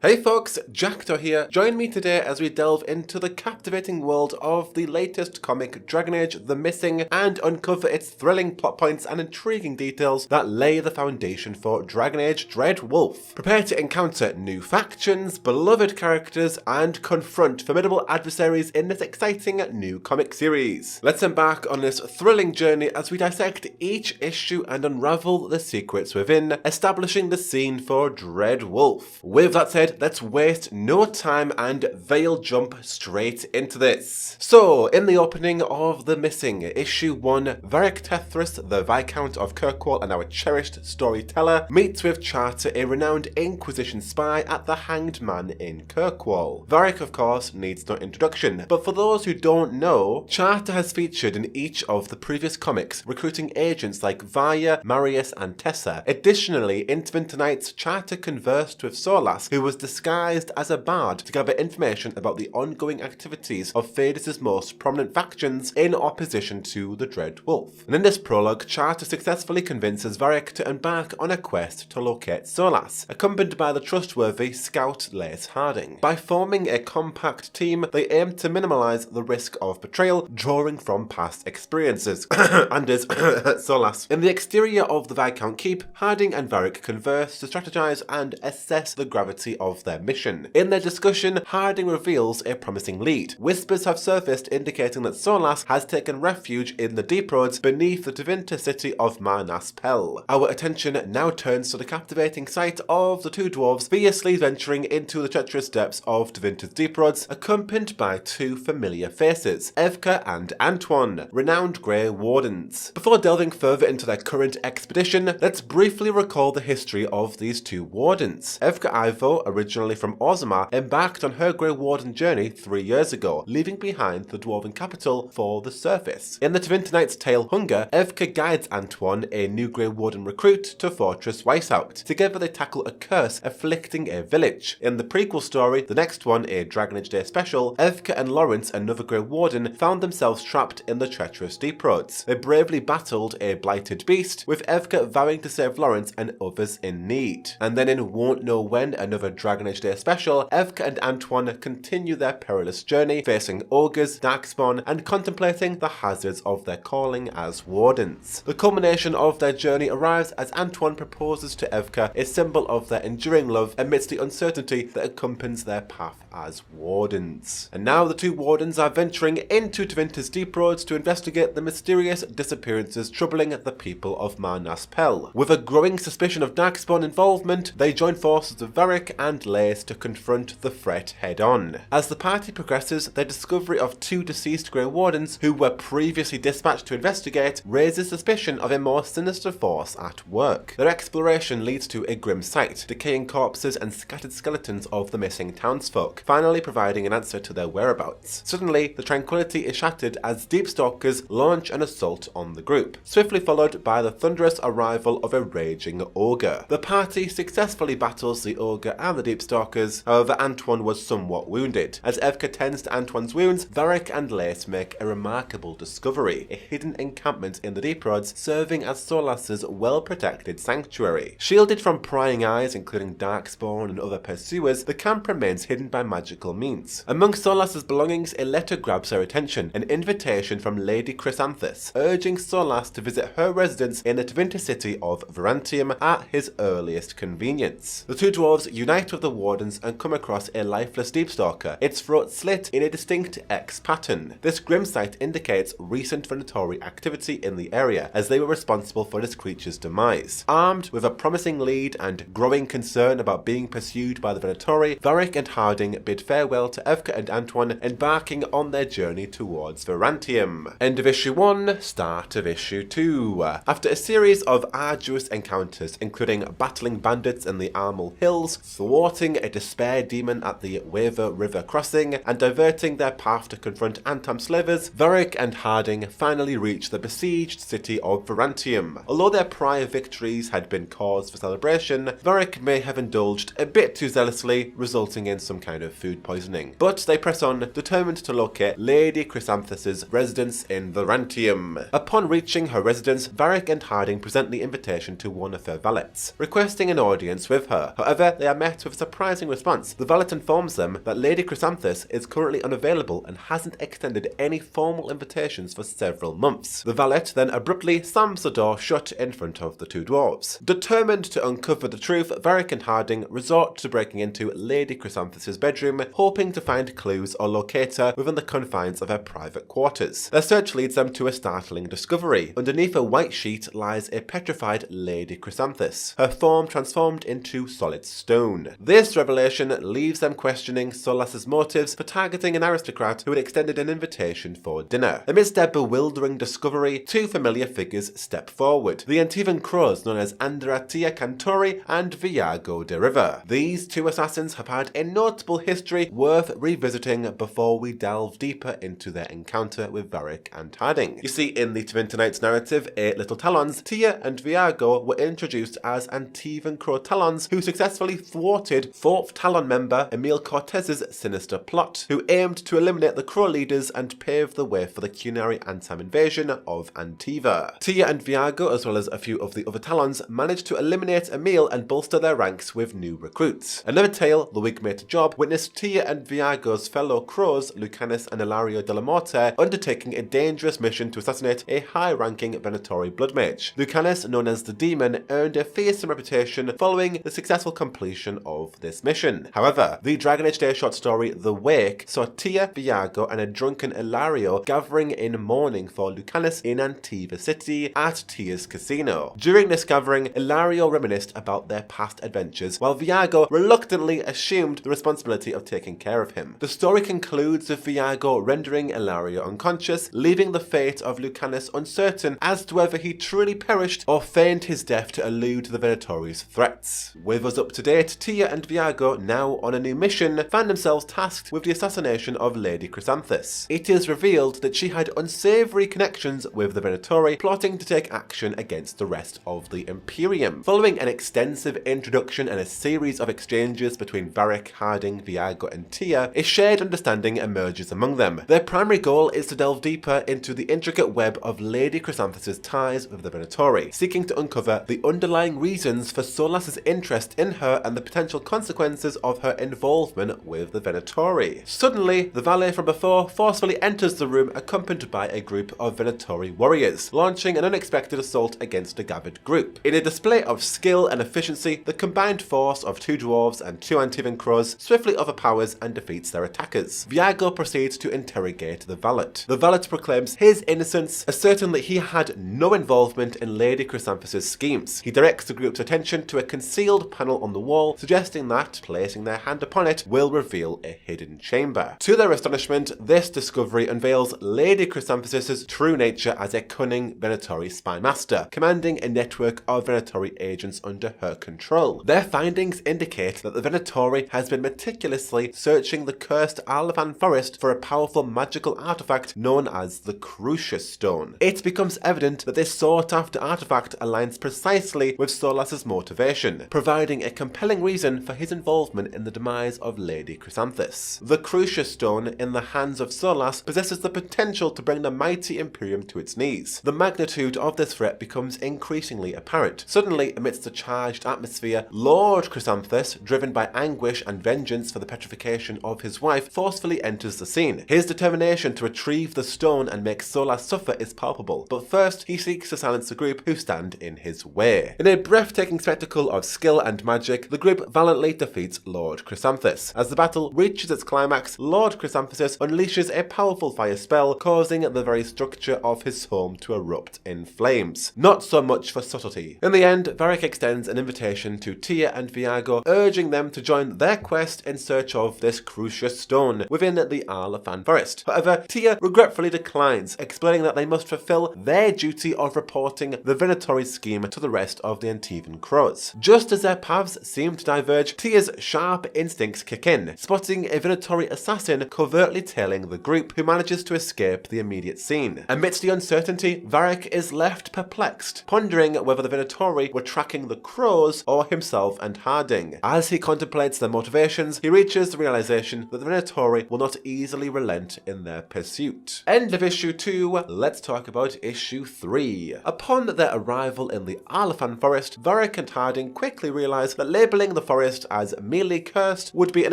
Hey folks, Jackdaw here. Join me today as we delve into the captivating world of the latest comic Dragon Age The Missing and uncover its thrilling plot points and intriguing details that lay the foundation for Dragon Age Dreadwolf. Prepare to encounter new factions, beloved characters, and confront formidable adversaries in this exciting new comic series. Let's embark on this thrilling journey as we dissect each issue and unravel the secrets within, establishing the scene for Dreadwolf. With that said, let's waste no time and veil jump straight into this. So, in the opening of The Missing, issue 1, Varantium, the Viscount of Kirkwall and our cherished storyteller, meets with Charter, a renowned Inquisition spy at the Hanged Man in Kirkwall. Varric, of course, needs no introduction, but for those who don't know, Charter has featured in each of the previous comics, recruiting agents like Vaya, Marius, and Tessa. Additionally, in Twin Nights, Charter conversed with Solas, who was disguised as a bard to gather information about the ongoing activities of Thedas' most prominent factions in opposition to the Dreadwolf. And in this prologue, Charter successfully convinces Varric to embark on a quest to locate Solas, accompanied by the trustworthy scout Lace Harding. By forming a compact team, they aim to minimise the risk of betrayal, drawing from past experiences. and is Solas. In the exterior of the Viscount Keep, Harding and Varric converse to strategize and assess the gravity of their mission. In their discussion, Harding reveals a promising lead. Whispers have surfaced indicating that Solas has taken refuge in the deep roads beneath the Tevinter city of Marnaspel. Our attention now turns to the captivating sight of the two dwarves fiercely venturing into the treacherous depths of Tevinter's deep roads, accompanied by two familiar faces, Evka and Antoine, renowned Grey Wardens. Before delving further into their current expedition, let's briefly recall the history of these two wardens. Evka Ivo, originally from Orzammar, embarked on her Grey Warden journey 3 years ago, leaving behind the dwarven capital for the surface. In the Twin Nights tale Hunger, Evka guides Antoine, a new Grey Warden recruit, to Fortress Weishaupt. Together they tackle a curse afflicting a village. In the prequel story, the next one, a Dragon Age Day special, Evka and Lawrence, another Grey Warden, found themselves trapped in the treacherous deep roads. They bravely battled a blighted beast, with Evka vowing to save Lawrence and others in need. And then in Won't Know When, another Dragon Age Day special, Evka and Antoine continue their perilous journey, facing ogres, darkspawn, and contemplating the hazards of their calling as wardens. The culmination of their journey arrives as Antoine proposes to Evka, a symbol of their enduring love amidst the uncertainty that accompanies their path as wardens. And now the two wardens are venturing into Tevinter's deep roads to investigate the mysterious disappearances troubling the people of Marnaspel. With a growing suspicion of darkspawn involvement, they join forces with Varric and Lace to confront the threat head-on. As the party progresses, their discovery of two deceased Grey Wardens who were previously dispatched to investigate raises suspicion of a more sinister force at work. Their exploration leads to a grim sight, decaying corpses and scattered skeletons of the missing townsfolk, finally providing an answer to their whereabouts. Suddenly, the tranquility is shattered as Deepstalkers launch an assault on the group, swiftly followed by the thunderous arrival of a raging ogre. The party successfully battles the ogre and the Deepstalkers, however Antoine was somewhat wounded. As Evka tends to Antoine's wounds, Varric and Lace make a remarkable discovery, a hidden encampment in the deep roads serving as Solas's well-protected sanctuary. Shielded from prying eyes, including darkspawn and other pursuers, the camp remains hidden by magical means. Among Solas's belongings, a letter grabs her attention, an invitation from Lady Chrysanthus, urging Solas to visit her residence in the Tevinter city of Varantium at his earliest convenience. The two dwarves unite with the wardens and come across a lifeless Deepstalker, its throat slit in a distinct X pattern. This grim sight indicates recent Venatori activity in the area, as they were responsible for this creature's demise. Armed with a promising lead and growing concern about being pursued by the Venatori, Varric and Harding bid farewell to Evka and Antoine, embarking on their journey towards Varantium. End of issue 1, start of issue 2. After a series of arduous encounters, including battling bandits in the Armel Hills, thwarting a despair demon at the Waver River crossing, and diverting their path to confront Antam slavers, Varric and Harding finally reach the besieged city of Varantium. Although their prior victories had been cause for celebration, Varric may have indulged a bit too zealously, resulting in some kind of of food poisoning. But they press on, determined to locate Lady Chrysanthus's residence in Varantium. Upon reaching her residence, Varric and Harding present the invitation to one of her valets, requesting an audience with her. However, they are met with a surprising response. The valet informs them that Lady Chrysanthus is currently unavailable and hasn't extended any formal invitations for several months. The valet then abruptly slams the door shut in front of the two dwarves. Determined to uncover the truth, Varric and Harding resort to breaking into Lady Chrysanthus's bedroom, hoping to find clues or locate her within the confines of her private quarters. Their search leads them to a startling discovery. Underneath a white sheet lies a petrified Lady Chrysanthus, her form transformed into solid stone. This revelation leaves them questioning Solas's motives for targeting an aristocrat who had extended an invitation for dinner. Amidst their bewildering discovery, two familiar figures step forward: the Antivan crows known as Andratia Cantori and Viago de River. These two assassins have had a notable history worth revisiting before we delve deeper into their encounter with Varric and Harding. You see, in the Tevinter Nights narrative, Eight Little Talons, Tia and Viago were introduced as Antivan Crow Talons who successfully thwarted 4th Talon member Emil Cortez's sinister plot, who aimed to eliminate the Crow leaders and pave the way for the Cunari Antam invasion of Antiva. Tia and Viago, as well as a few of the other Talons, managed to eliminate Emil and bolster their ranks with new recruits. Another tale, The Wigmate Job, witnessed Tia and Viago's fellow Crows, Lucanus and Ilario de la Morte, undertaking a dangerous mission to assassinate a high-ranking Venatori blood mage. Lucanus, known as the Demon, earned a fearsome reputation following the successful completion of this mission. However, the Dragon Age Day short story The Wake saw Tia, Viago and a drunken Ilario gathering in mourning for Lucanus in Antiva City at Tia's casino. During this gathering, Ilario reminisced about their past adventures, while Viago reluctantly assumed the responsibility of taking care of him. The story concludes with Viago rendering Ilario unconscious, leaving the fate of Lucanus uncertain as to whether he truly perished or feigned his death to elude the Venatori's threats. With us up to date, Tia and Viago, now on a new mission, find themselves tasked with the assassination of Lady Chrysanthus. It is revealed that she had unsavory connections with the Venatori, plotting to take action against the rest of the Imperium. Following an extensive introduction and a series of exchanges between Varric, Harding, Viago and Tia, a shared understanding emerges among them. Their primary goal is to delve deeper into the intricate web of Lady Chrysanthus's ties with the Venatori, seeking to uncover the underlying reasons for Solas's interest in her and the potential consequences of her involvement with the Venatori. Suddenly, the valet from before forcefully enters the room accompanied by a group of Venatori warriors, launching an unexpected assault against a gathered group. In a display of skill and efficiency, the combined force of two dwarves and two Antivan crows swiftly overpowers and defeats their attackers. Viago proceeds to interrogate the valet. The valet proclaims his innocence, asserting that he had no involvement in Lady Chrysanthus's schemes. He directs the group's attention to a concealed panel on the wall, suggesting that placing their hand upon it will reveal a hidden chamber. To their astonishment, this discovery unveils Lady Chrysanthus's true nature as a cunning Venatori spy master, commanding a network of Venatori agents under her control. Their findings indicate that the Venatori has been meticulously searching the cursed Arlevan forest for a powerful magical artifact known as the Crucius Stone. It becomes evident that this sought-after artifact aligns precisely with Solas's motivation, providing a compelling reason for his involvement in the demise of Lady Chrysanthus. The Crucius Stone, in the hands of Solas, possesses the potential to bring the mighty Imperium to its knees. The magnitude of this threat becomes increasingly apparent. Suddenly, amidst the charged atmosphere, Lord Chrysanthus, driven by anguish and vengeance for the petrification of his wife, forcefully enters the scene. His determination to retrieve the stone and make Solas suffer is palpable, but first he seeks to silence the group who stand in his way. In a breathtaking spectacle of skill and magic, the group valiantly defeats Lord Chrysanthus. As the battle reaches its climax, Lord Chrysanthus unleashes a powerful fire spell, causing the very structure of his home to erupt in flames. Not so much for subtlety. In the end, Varric extends an invitation to Tia and Viago, urging them to join their quest in search of this Crucius Stone within the Arlevan forest. However, Tia regretfully declines, explaining that they must fulfill their duty of reporting the Venatori's scheme to the rest of the Antivan crows. Just as their paths seem to diverge, Tia's sharp instincts kick in, spotting a Venatori assassin covertly tailing the group, who manages to escape the immediate scene. Amidst the uncertainty, Varric is left perplexed, pondering whether the Venatori were tracking the crows or himself and Harding. As he contemplates their motivations, he reaches the realization that the Venatori will not easily relent in their pursuit. End of issue 2, let's talk about issue 3. Upon their arrival in the Arlathan forest, Varric and Harding quickly realize that labeling the forest as merely cursed would be an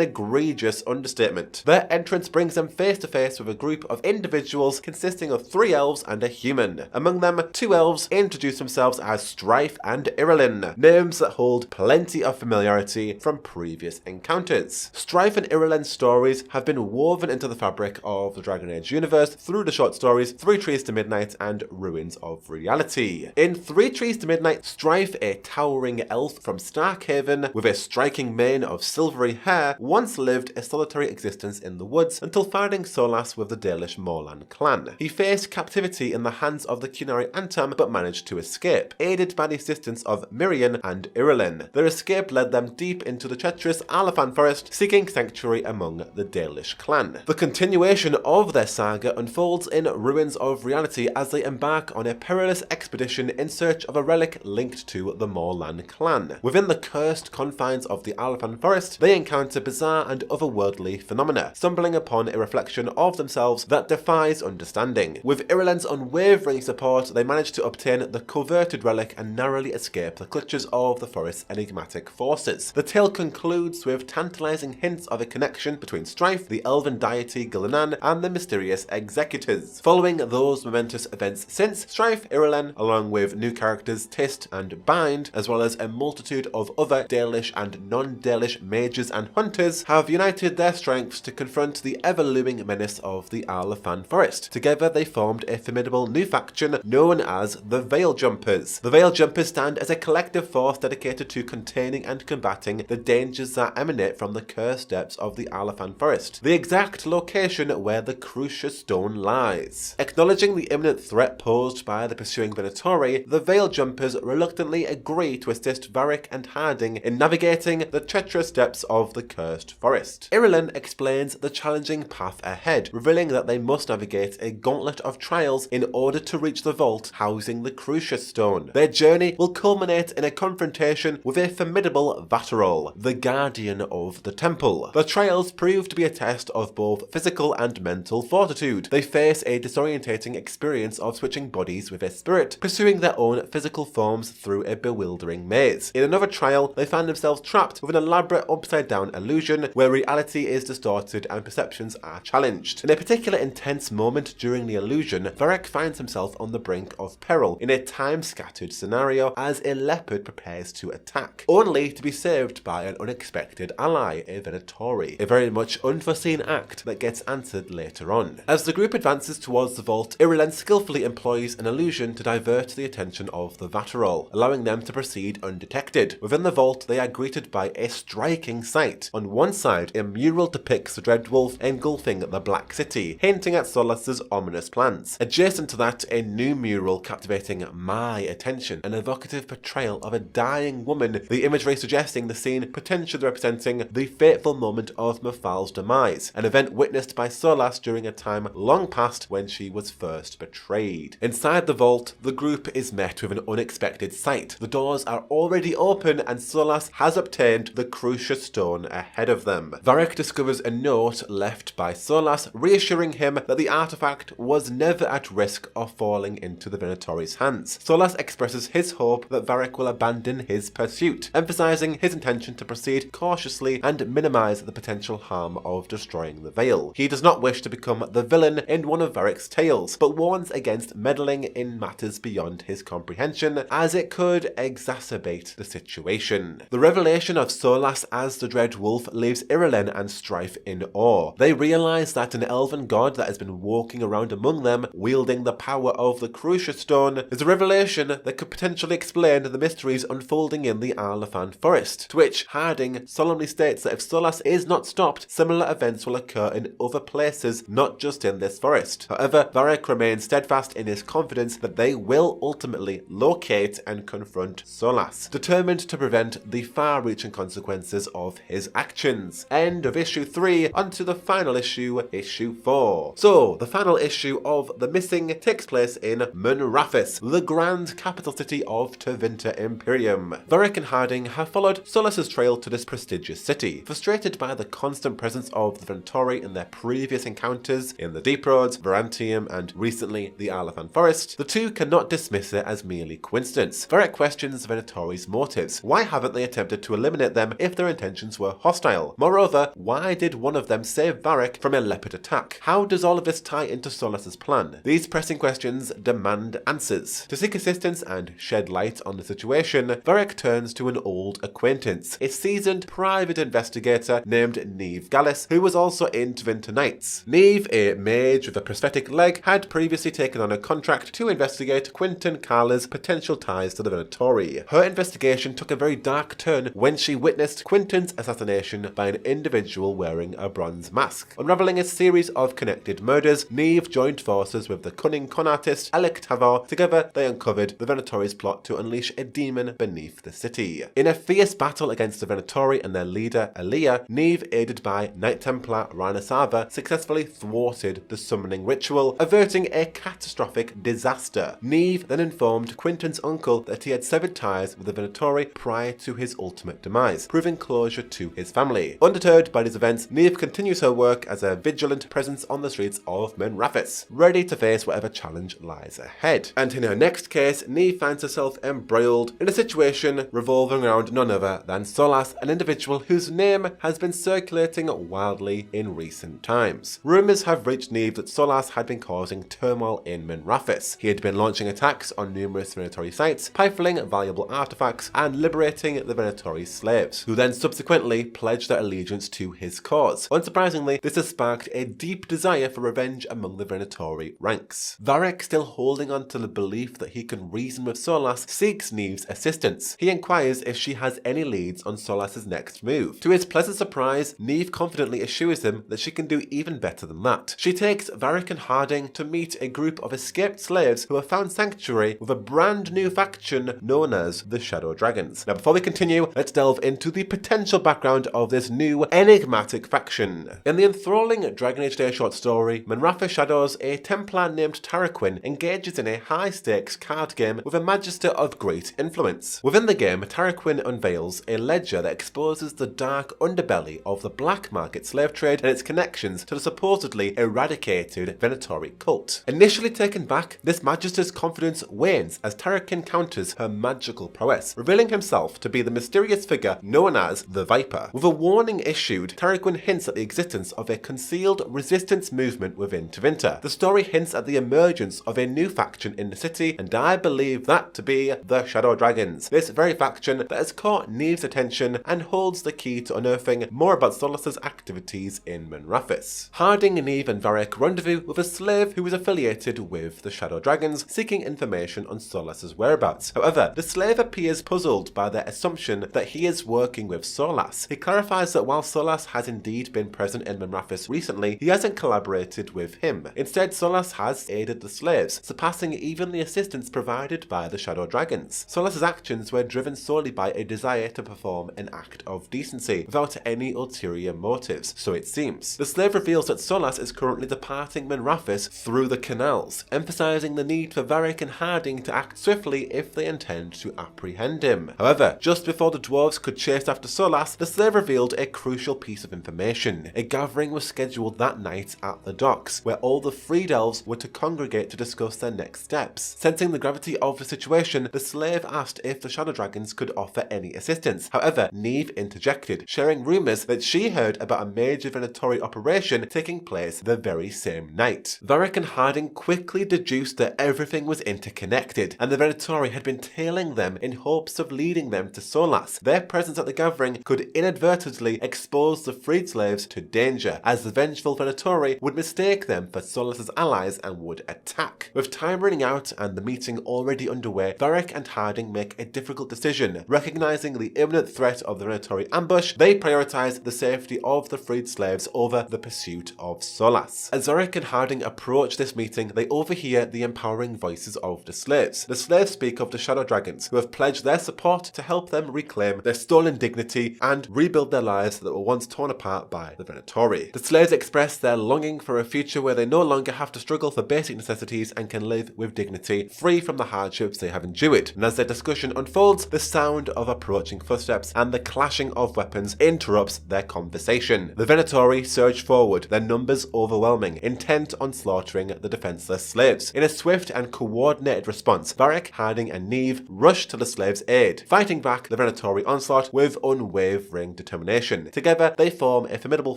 egregious understatement. Their entrance brings them face to face with a group of individuals consisting of 3 elves and a human. Among them, 2 elves introduce themselves as Strife and Irulan, names that hold plenty of familiarity from previous encounters. Strife and Irulan's stories have been woven into the fabric of the Dragon Age universe through the short stories 3 Trees to Midnight and Ruins of Reality. In 3 Trees to Midnight, Strife, a towering elf from Starkhaven with a striking mane of silvery hair, once lived a solitary existence in the woods until finding solace with the Dalish Morlan clan. He faced captivity in the hands of the Qunari Antam but managed to escape, aided by the assistance of Mirian and Irulan. Their escape led them deep into the treacherous Arlathan forest, seeking sanctuary among the Dalish clan. The continuation of their saga unfolds in Ruins of Reality as they embark on a perilous expedition in search of a relic linked to the Morlan clan. Within the cursed confines of the Arlathan forest, they encounter bizarre and otherworldly phenomena, stumbling upon a reflection of themselves that defies understanding. With Irulan's unwavering support, they manage to obtain the coveted relic and narrowly escape the clutches of the forest's enigmatic forces. The tale concludes with tantalizing hints of a connection between Strife, the elven deity Gulanan, and the mysterious executors. Following those momentous events since, Strife, Irulan, along with new characters Tist and Bind, as well as a multitude of other Dalish and non-Dalish mages and hunters, have united their strengths to confront the ever-looming menace of the Arlathan forest. Together they formed a formidable new faction known as the Veil Jumpers. The Veil Jumpers stand as a collective force dedicated to containing and combating the dangers that emanate from the cursed depths of the Arlathan forest, the exact location where the Crucious Stone lies. Acknowledging the imminent threat posed by the pursuing Venatori, the Veil Jumpers reluctantly agree to assist Varric and Harding in navigating the treacherous depths of the cursed forest. Irulan explains the challenging path ahead, revealing that they must navigate a gauntlet of trials in order to reach the vault housing the Crucious Stone. Their journey will culminate in a confrontation with a formidable Vatarol, the guardian of the temple. The trials prove to be a test of both physical and mental fortitude. They face a disorientating experience of switching bodies with a spirit, pursuing their own physical forms through a bewildering maze. In another trial, they find themselves trapped with an elaborate upside-down illusion where reality is distorted and perceptions are challenged. In a particular intense moment during the illusion, Varric finds himself on the brink of peril in a time-scattered scenario as a leopard prepares to attack, only to be saved by an unexpected ally, a Venatori. A very much unforeseen act that gets answered later on. As the group advances towards the vault, Irulan skillfully employs an illusion to divert the attention of the Vatarol, allowing them to proceed undetected. Within the vault, they are greeted by a striking sight. On one side, a mural depicts the Dreadwolf engulfing the Black City, hinting at Solas's ominous plans. Adjacent to that, a new mural captivating my attention, an evocative portrayal of a dying woman, the imagery suggesting the scene potentially representing the fateful moment of Mafal's demise, an event witnessed by Solas during a time long past when she was first betrayed. Inside the vault, the group is met with an unexpected sight. The doors are already open and Solas has obtained the Crucious Stone ahead of them. Varric discovers a note left by Solas, reassuring him that the artifact was never at risk of falling into the Venatori's hands. Solas expresses his hope that Varric will abandon his pursuit, emphasizing his intention to proceed cautiously and minimize the potential harm of destroying the Veil. He does not wish to become the villain in one of Varric's tales, but warns against meddling in matters beyond his comprehension, as it could exacerbate the situation. The revelation of Solas as the Dreadwolf leaves Irulan and Strife in awe. They realize that an elven god that has been walking around among them, wielding the power of the Crucious Stone, is a revelation that could potentially explain the mysteries unfolding in the Arlathan forest, to which Harding solemnly states that if Solas is not stopped, similar events will occur in other places, not just in this forest. However, Varric remains steadfast in his confidence that they will ultimately locate and confront Solas, determined to prevent the far-reaching consequences of his actions. End of issue 3, onto the final issue, issue 4. So, the final issue of The Missing takes place in Minrathous, the grand capital city of Tevinter Imperium. Varric and Harding have followed Solas's trail to this prestigious city. Frustrated by the constant presence of the Venatori in their previous encounters in the Deep Roads, Varantium, and recently the Arlathan Forest, the two cannot dismiss it as merely coincidence. Varric questions the Venatori's motives. Why haven't they attempted to eliminate them if their intentions were hostile? Moreover, why did one of them save Varric from a leopard attack? How does all of this tie into Solas's plan? These pressing questions demand answers. To seek assistance and shed light on the situation, Varric turns to an old acquaintance, a seasoned private investigator named Neve Gallus, who was also in Twinter Knights. Neve, a mage with a prosthetic leg, had previously taken on a contract to investigate Quinton Carla's potential ties to the Venatori. Her investigation took a very dark turn when she witnessed Quinton's assassination by an individual wearing a bronze mask. Unraveling a series of connected murders, Neve joined forces with the cunning con artist Alec Tavor. Together, they uncovered the Venatori's plot to unleash a demon beneath the city. In a fierce battle against the Venatori and their leader, Aaliyah, Neve, aided by Knight Templar Rhanosava, successfully thwarted the summoning ritual, averting a catastrophic disaster. Neve then informed Quinton's uncle that he had severed ties with the Venatori prior to his ultimate demise, proving closure to his family. Undeterred by these events, Neve continues her work as a vigilant presence on the streets of Minrathous, ready to face whatever challenge lies ahead. And in her next case, Neve finds herself embroiled in a situation revolving around none other than Solas, an individual whose name has been circulating wildly in recent times. Rumours have reached Neve that Solas had been causing turmoil in Minrathous. He had been launching attacks on numerous Venatori sites, pilfering valuable artifacts, and liberating the Venatori slaves, who then subsequently pledged their allegiance to his cause. Unsurprisingly, this has sparked a deep desire for revenge among the Venatori ranks. Varric, still holding on to the belief that he can reason with Solas, seeks Neve's assistance. He inquires if she has any leads on Solas's next move. To his pleasant surprise, Neve confidently assures him that she can do even better than that. She takes Varric and Harding to meet a group of escaped slaves who have found sanctuary with a brand new faction known as the Shadow Dragons. Now, before we continue, let's delve into the potential background of this new enigmatic faction. In the enthralling Dragon Age Day short story, Minrathous Shadows, a Templar named Tarraquin engages in a high-stakes card game with a Magister of great influence. Within the game, Tarraquin unveils a ledger that exposes the dark underbelly of the black market slave trade and its connections to the supposedly eradicated Venatori cult. Initially taken back, this Magister's confidence wanes as Tarraquin counters her magical prowess, revealing himself to be the mysterious figure known as the Viper. With a warning issued, Tarraquin hints at the existence of a concealed resistance movement within Tevinter. The story hints at the emergence of a new faction in the city, and I believe that to be the Shadow Dragons. This very faction that has caught Neve's attention and holds the key to unearthing more about Solas's activities in Minrathous. Harding, Neve, and Varric rendezvous with a slave who is affiliated with the Shadow Dragons, seeking information on Solas's whereabouts. However, the slave appears puzzled by their assumption that he is working with Solas. He clarifies that while Solas has indeed been present in Minrathous recently, he hasn't collaborated with him. Instead, Solas has aided the slaves, surpassing even the assistance provided by the Shadow Dragons. Solas's actions were driven solely by a desire to perform an act of decency, without any ulterior motives, so it seems. The slave reveals that Solas is currently departing Minrathous through the canals, emphasizing the need for Varric and Harding to act swiftly if they intend to apprehend him. However, just before the dwarves could chase after Solas, the slave revealed a crucial piece of information. A gathering was scheduled that night at the docks, where all the freed elves were to congregate to discuss their next steps. Sensing the gravity of the situation, the slave asked if the Shadow Dragons could offer any assistance. However, Neve interjected, sharing rumours that she heard about a major Venatori operation taking place the very same night. Varric and Harding quickly deduced that everything was interconnected, and the Venatori had been tailing them in hopes of leading them to Solas. Their presence at the gathering could inadvertently expose the freed slaves to danger, as the vengeful Venatori would mistake them for Solas's allies and would attack. With time running out and the meeting already underway, Varric and Harding make a difficult decision. Recognizing the imminent threat of the Venatori ambush, they prioritize the safety of the freed slaves over the pursuit of Solas. As Varric and Harding approach this meeting, they overhear the empowering voices of the slaves. The slaves speak of the Shadow Dragons, who have pledged their support to help them reclaim their stolen dignity and rebuild their lives that were once torn apart by the Venatori. The slaves express their longing for a future where they no longer have to struggle for basic necessities and can live with dignity, free from the hardships they have endured. And as their discussion unfolds, the sound of approaching footsteps and the clashing of weapons interrupts their conversation. The Venatori surge forward, their numbers overwhelming, intent on slaughtering the defenseless slaves. In a swift and coordinated response, Varric, Harding, and Neve rush to the slaves' aid, fighting back the Venatori onslaught with unwavering determination. Together, they form a formidable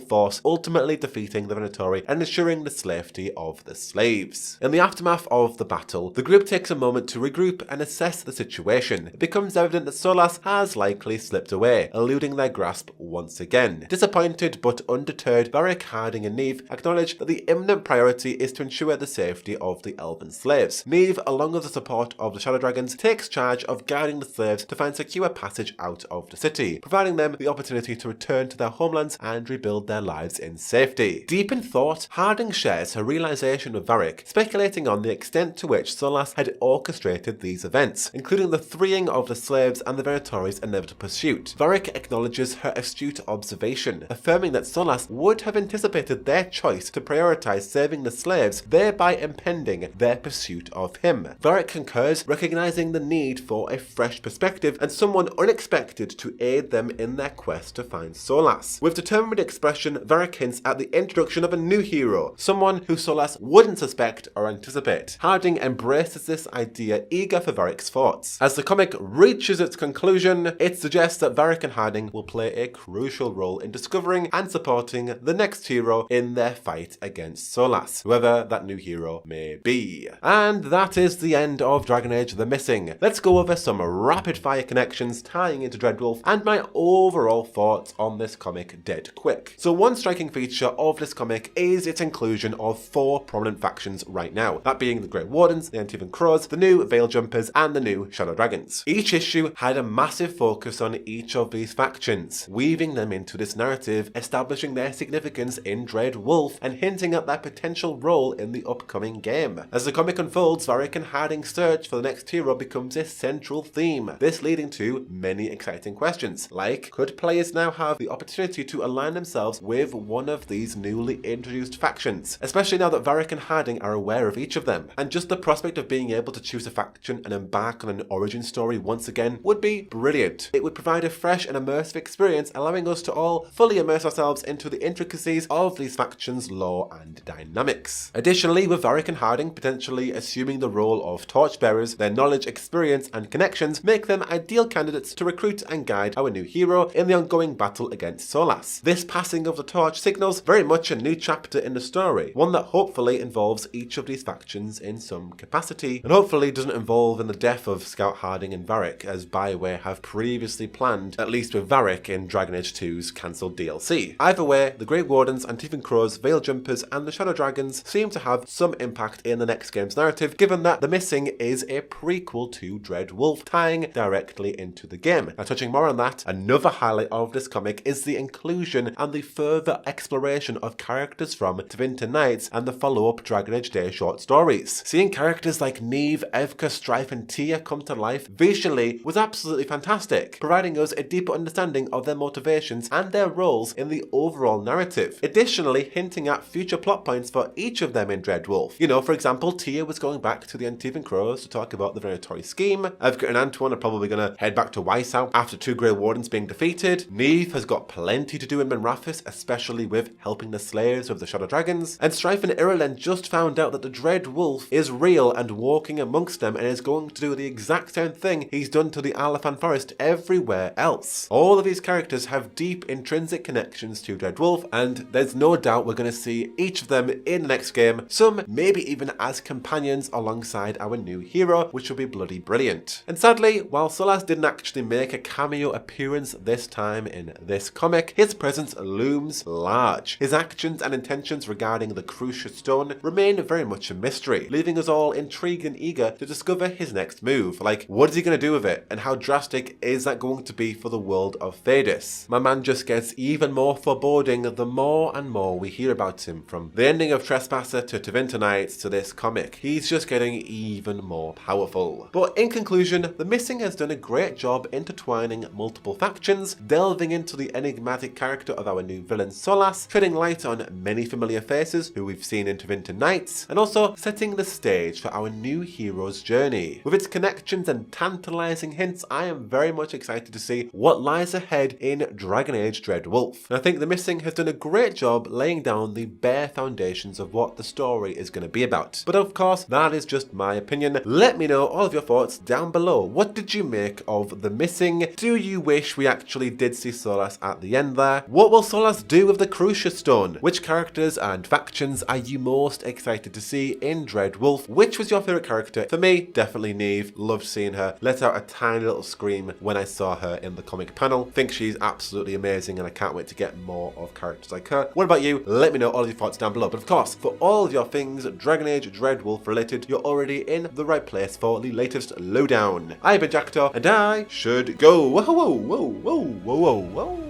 force, ultimately defeating the Venatori and ensuring the safety of the slaves. In the aftermath of the battle, the group takes a moment to regroup and assess the situation. It becomes evident that Solas has likely slipped away, eluding their grasp once again. Disappointed but undeterred, Varric, Harding, and Neve acknowledge that the imminent priority is to ensure the safety of the elven slaves. Neve, along with the support of the Shadow Dragons, takes charge of guiding the slaves to find secure passage out of the city, providing them the opportunity to return to their homelands and rebuild their lives in safety. Deep in thought, Harding shares her realization with Varric, speculating on the extent to which Solas had orchestrated these events, including the freeing of the slaves and the Venatori's inevitable pursuit. Varric acknowledges her astute observation, affirming that Solas would have anticipated their choice to prioritize saving the slaves, thereby impeding their pursuit of him. Varric concurs, recognizing the need for a fresh perspective and someone unexpected to aid them in their quest to find Solas. With determined expression, Varric hints at the introduction of a new hero, someone who Solas wouldn't suspect or anticipate. Harding embraces this idea, eager for Varric's thoughts. As the comic reaches its conclusion, it suggests that Varric and Harding will play a crucial role in discovering and supporting the next hero in their fight against Solas, whoever that new hero may be. And that is the end of Dragon Age The Missing. Let's go over some rapid fire connections tying into Dreadwolf and my overall thoughts on this comic dead quick. So one striking feature of this comic is its inclusion of 4 prominent factions right now, that being the Grey Wardens, the Antivan Crows, the new Veil Jumpers, and the new Shadow Dragons. Each issue had a massive focus on each of these factions, weaving them into this narrative, establishing their significance in Dreadwolf and hinting at their potential role in the upcoming game. As the comic unfolds, Varric and Harding's search for the next hero becomes a central theme, this leading to many exciting questions, like, could players now have the opportunity to align themselves with one of these newly introduced factions, especially now that Varric and Harding are aware of each of them, and just the prospect of being able to choose a faction and embark on an origin story once again would be brilliant. It would provide a fresh and immersive experience, allowing us to all fully immerse ourselves into the intricacies of these factions' lore and dynamics. Additionally, with Varric and Harding potentially assuming the role of torchbearers, their knowledge, experience, and connections make them ideal candidates to recruit and guide our new hero in the ongoing battle against Solas. This passing of the torch signals very much a new chapter in the story, one that hopefully involves each of these factions in some capacity, and hopefully doesn't involve in the death of Scout Harding and Varric, as BioWare have previously planned, at least with Varric in Dragon Age 2's cancelled DLC. Either way, the Grey Wardens, Antivan Crows, Veil Jumpers, and the Shadow Dragons seem to have some impact in the next game's narrative, given that The Missing is a prequel to Dreadwolf, tying directly into the game. Now, touching more on that, another highlight of this comic is the inclusion and the further exploration of characters from Tevinter Nights and the follow-up Dragon Age Day short stories. Seeing characters like Neve, Evka, Strife, and Tia come to life visually was absolutely fantastic, providing us a deeper understanding of their motivations and their roles in the overall narrative. Additionally, hinting at future plot points for each of them in Dreadwolf. You know, for example, Tia was going back to the Antivan Crows to talk about the Venatori scheme. Evka and Antoine are probably going to head back to Weishaupt after 2 Grey Wardens being defeated. Neve has got plenty to do in Minrathous, especially with helping the Slayers of the Shadow Dragons. And Strife and Irulen just found out that the Dreadwolf is real and walking amongst them and is going to do the exact same thing he's done to the Alafan Forest everywhere else. All of these characters have deep intrinsic connections to Dreadwolf, and there's no doubt we're going to see each of them in the next game, some maybe even as companions alongside our new hero, which will be bloody brilliant. And sadly, while Solas didn't actually make a cameo appearance this time in this comic, his presence looms large. His actions and intentions regarding the Cruciate Stone remain very much a mystery, leaving us all intrigued and eager to discover his next move. Like, what is he going to do with it, and how drastic is that going to be for the world of Thedas? My man just gets even more foreboding the more and more we hear about him, from the ending of Trespasser to Tevinter Nights to this comic. He's just getting even more powerful. But in conclusion, The Missing has done a great job intertwining multiple factions, delving into the enigmatic character of our new villain Solas, shedding light on many familiar faces who we've seen in Tevinter Nights, and also setting the stage for our new hero's journey. With its connections and tantalizing hints, I am very much excited to see what lies ahead in in Dragon Age Dreadwolf. And I think The Missing has done a great job laying down the bare foundations of what the story is going to be about. But of course, that is just my opinion. Let me know all of your thoughts down below. What did you make of The Missing? Do you wish we actually did see Solas at the end there? What will Solas do with the Crucius Stone? Which characters and factions are you most excited to see in Dreadwolf? Which was your favourite character? For me, definitely Neve. Loved seeing her. Let out a tiny little scream when I saw her in the comic panel. Think she's absolutely amazing and I can't wait to get more of characters like her. What about you? Let me know all of your thoughts down below. But of course, for all of your things Dragon Age Dreadwolf related, you're already in the right place for the latest lowdown. I've been Jackdaw and I should go. Whoa, whoa, whoa, whoa, whoa, whoa, whoa.